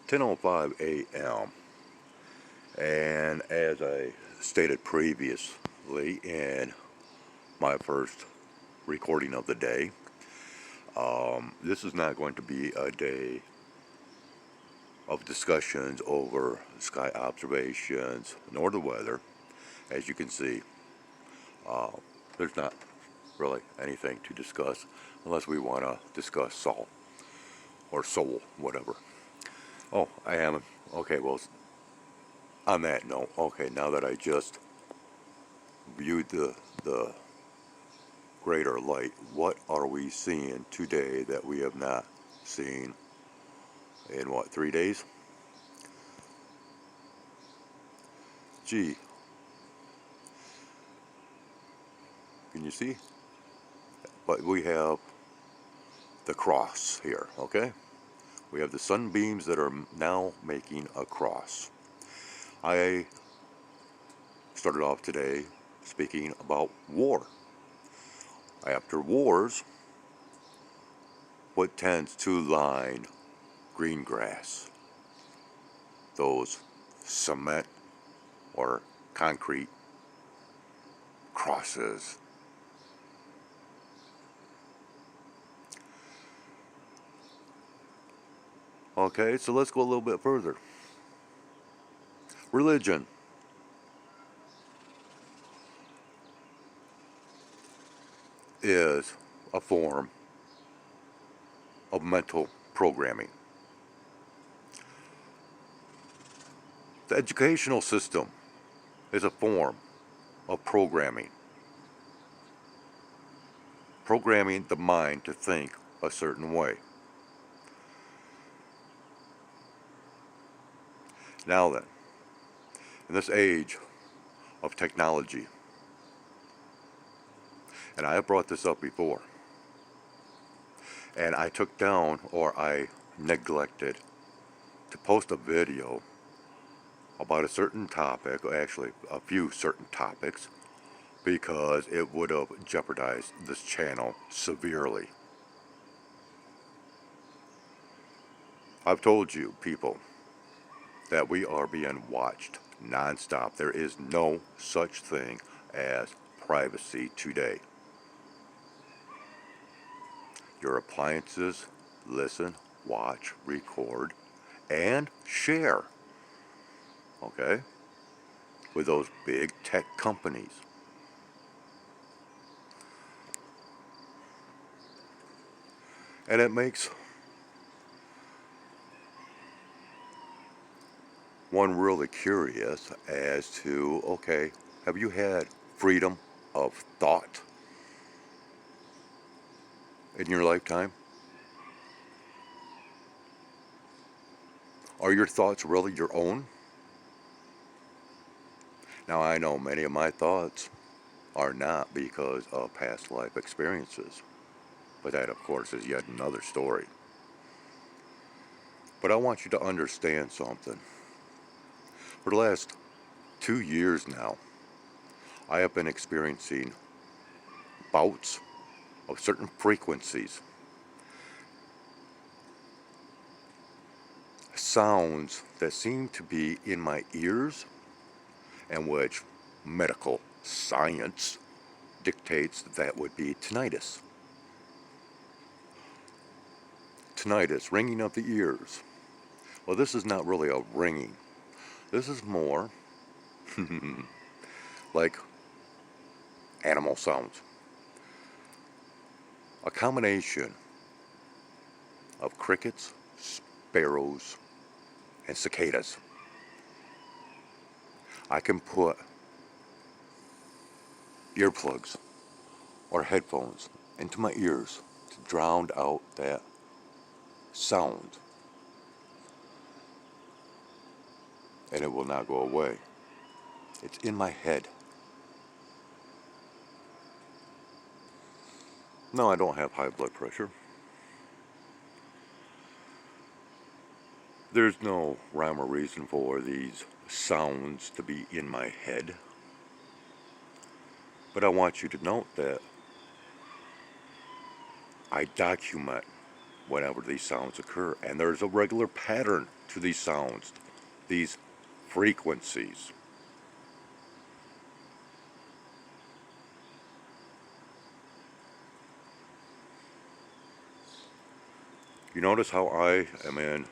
10:05 a.m. and as I stated previously in my first recording of the day, this is not going to be a day of discussions over sky observations nor the weather. As you can see, there's not really anything to discuss unless we want to discuss Saul or soul, whatever. Oh, I am. Okay, well, on that note, okay, now that I just viewed the greater light, what are we seeing today that we have not seen in what, 3 days? Gee, can you see? But we have the cross here, okay? We have the sunbeams that are now making a cross. I started off today speaking about war. After wars, what tends to line green grass? Those cement or concrete crosses. Okay, so let's go a little bit further. Religion is a form of mental programming. The educational system is a form of programming. Programming the mind to think a certain way. Now then, in this age of technology, and I have brought this up before, and I took down or I neglected to post a video about a certain topic, actually a few certain topics, because it would have jeopardized this channel severely. I've told you, people, that we are being watched nonstop. There is no such thing as privacy today. Your appliances listen, watch, record, and share, okay, with those big tech companies. And it makes one really curious as to, okay, have you had freedom of thought in your lifetime? Are your thoughts really your own? Now, I know many of my thoughts are not because of past life experiences, but that, of course, is yet another story. But I want you to understand something. For the last 2 years now, I have been experiencing bouts of certain frequencies, sounds that seem to be in my ears, and which medical science dictates that would be tinnitus. Tinnitus, ringing of the ears. Well, this is not really a ringing. This is more like animal sounds. A combination of crickets, sparrows, and cicadas. I can put earplugs or headphones into my ears to drown out that sound, and it will not go away. It's in my head. No, I don't have high blood pressure. There's no rhyme or reason for these sounds to be in my head. But I want you to note that I document whenever these sounds occur. And there's a regular pattern to these sounds, these frequencies. You notice how I am in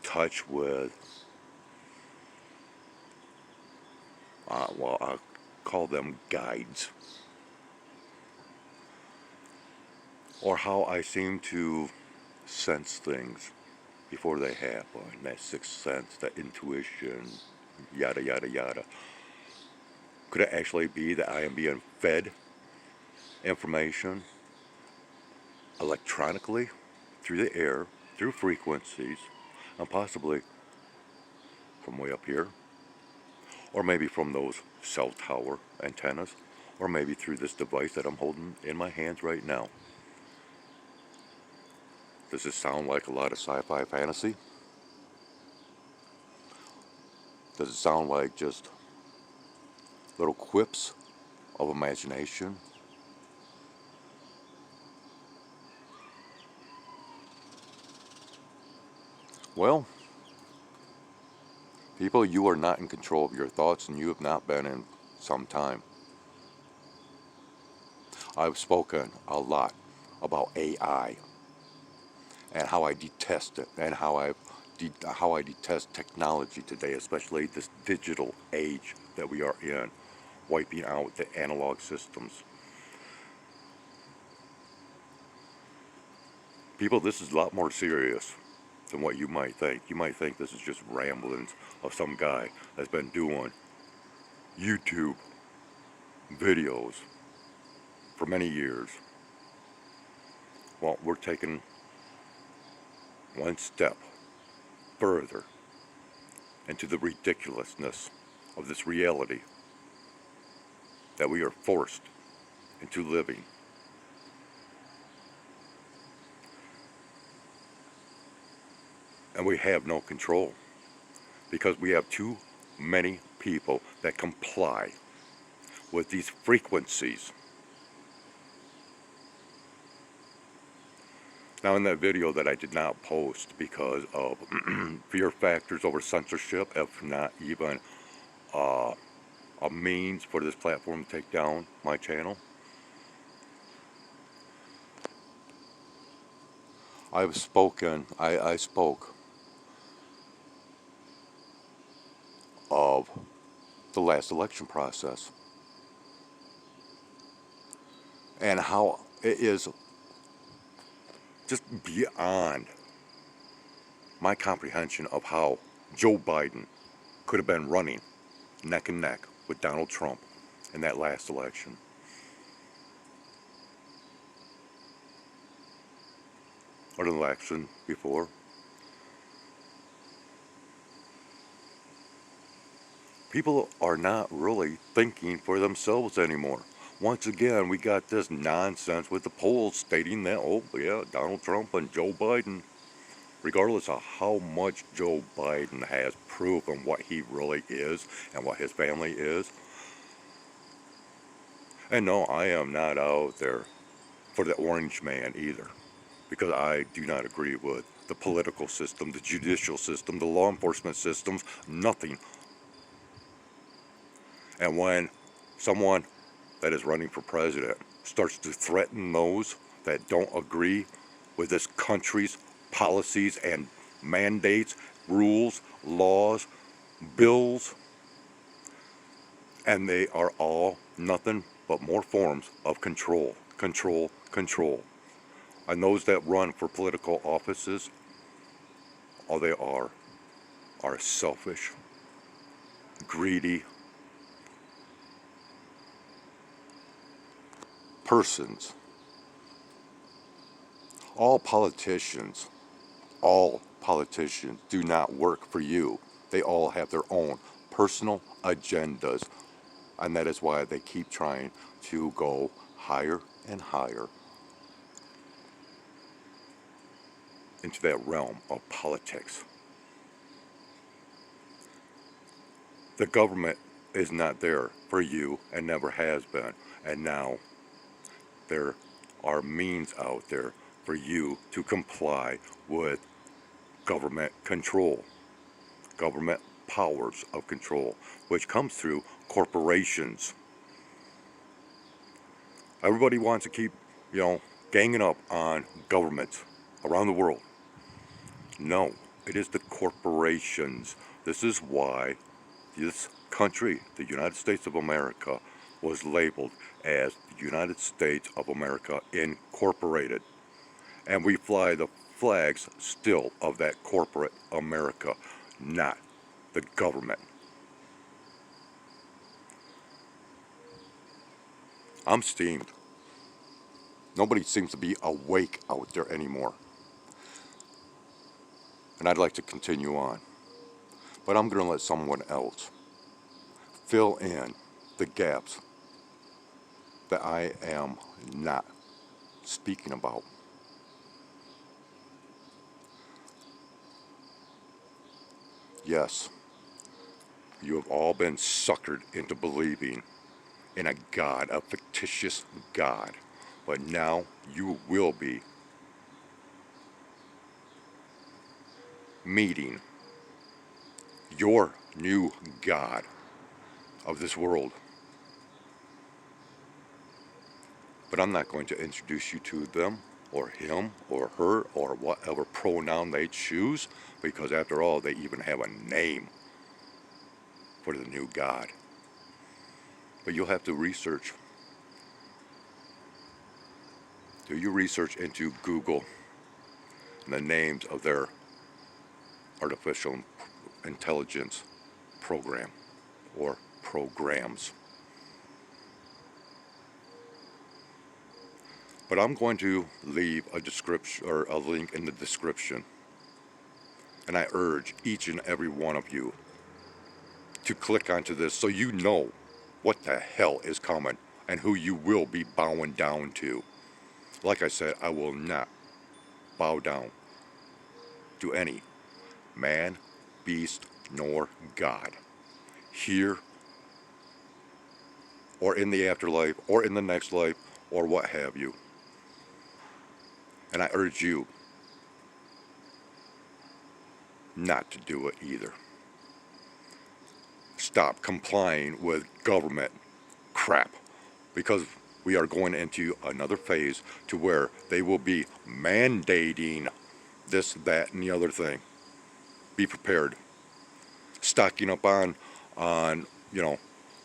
touch with, well, I call them guides, or how I seem to sense things before they happen, that sixth sense, that intuition, yada, yada, yada. Could it actually be that I am being fed information electronically through the air, through frequencies, and possibly from way up here, or maybe from those cell tower antennas, or maybe through this device that I'm holding in my hands right now? Does this sound like a lot of sci-fi fantasy? Does it sound like just little quips of imagination? Well, people, you are not in control of your thoughts, and you have not been in some time. I've spoken a lot about AI and how I detest it, and how I detest technology today, especially this digital age that we are in, wiping out the analog systems. People, this is a lot more serious than what you might think. You might think this is just ramblings of some guy that's been doing YouTube videos for many years. Well, we're taking one step further into the ridiculousness of this reality that we are forced into living. And we have no control because we have too many people that comply with these frequencies. Now, in that video that I did not post because of fear factors over censorship, if not even a means for this platform to take down my channel, I spoke of the last election process and how it is just beyond my comprehension of how Joe Biden could have been running neck and neck with Donald Trump in that last election. Or the election before. People are not really thinking for themselves anymore. Once again, we got this nonsense with the polls stating that, oh yeah, Donald Trump and Joe Biden, regardless of how much Joe Biden has proven what he really is and what his family is. And no, I am not out there for the orange man either, because I do not agree with the political system, the judicial system, the law enforcement systems, nothing. And when someone that is running for president starts to threaten those that don't agree with this country's policies and mandates, rules, laws, bills, and they are all nothing but more forms of control, control, control. And those that run for political offices, all they are selfish, greedy persons. All politicians do not work for you. They all have their own personal agendas, and that is why they keep trying to go higher and higher into that realm of politics. The government is not there for you and never has been, and now there are means out there for you to comply with government control, government powers of control, which comes through corporations. Everybody wants to keep, ganging up on governments around the world. No, it is the corporations. This is why this country, the United States of America, was labeled as the United States of America Incorporated. And we fly the flags still of that corporate America, not the government. I'm steamed. Nobody seems to be awake out there anymore. And I'd like to continue on. But I'm going to let someone else fill in the gaps that I am not speaking about. Yes, you have all been suckered into believing in a God, a fictitious God. But now you will be meeting your new God of this world. But I'm not going to introduce you to them or him or her or whatever pronoun they choose, because after all, they even have a name for the new God. But you'll have to research. Do your research into Google and the names of their artificial intelligence program or programs. But I'm going to leave a description or a link in the description. And I urge each and every one of you to click onto this so you know what the hell is coming and who you will be bowing down to. Like I said, I will not bow down to any man, beast, nor God. Here, or in the afterlife, or in the next life, or what have you. And I urge you not to do it either. Stop complying with government crap, because we are going into another phase to where they will be mandating this, that, and the other thing. Be prepared. Stocking up on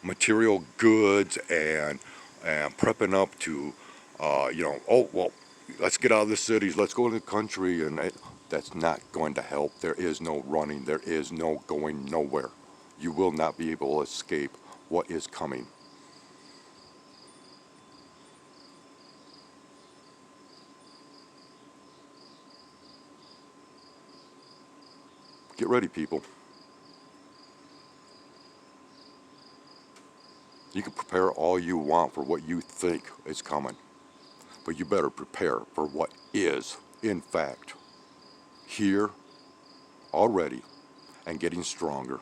material goods and prepping up to oh well, let's get out of the cities, let's go to the country, and that's not going to help. There is no running, there is no going nowhere. You will not be able to escape what is coming. Get ready, people. You can prepare all you want for what you think is coming, but you better prepare for what is, in fact, here already and getting stronger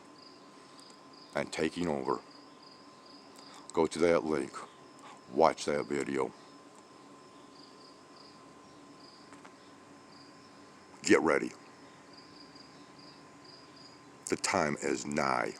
and taking over. Go to that link, watch that video. Get ready. The time is nigh.